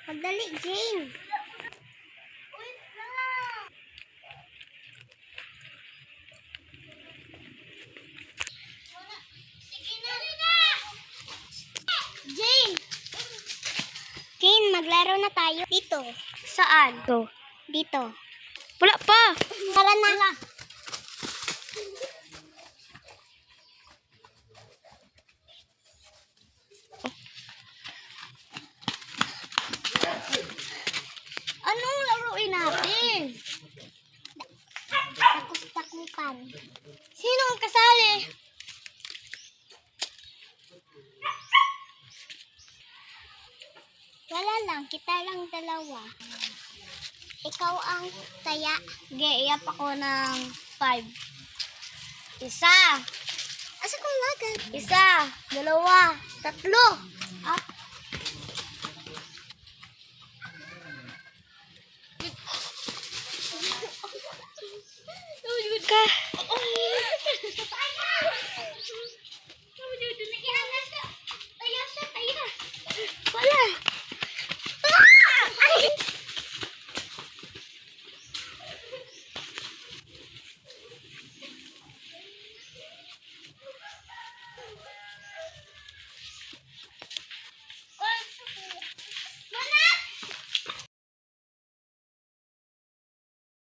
Madali, Jane. Jane! Jane, maglaro na tayo. Dito. Saan? Dito. Wala pa. Tara na. Anong laruin natin? Takos-takupan. Sino ang kasali? Wala lang, kita lang dalawa. Ikaw ang taya. Iyak ako ng 5. Isa. Asa kong lagan? Isa, dalawa, tatlo. Ah. Ka.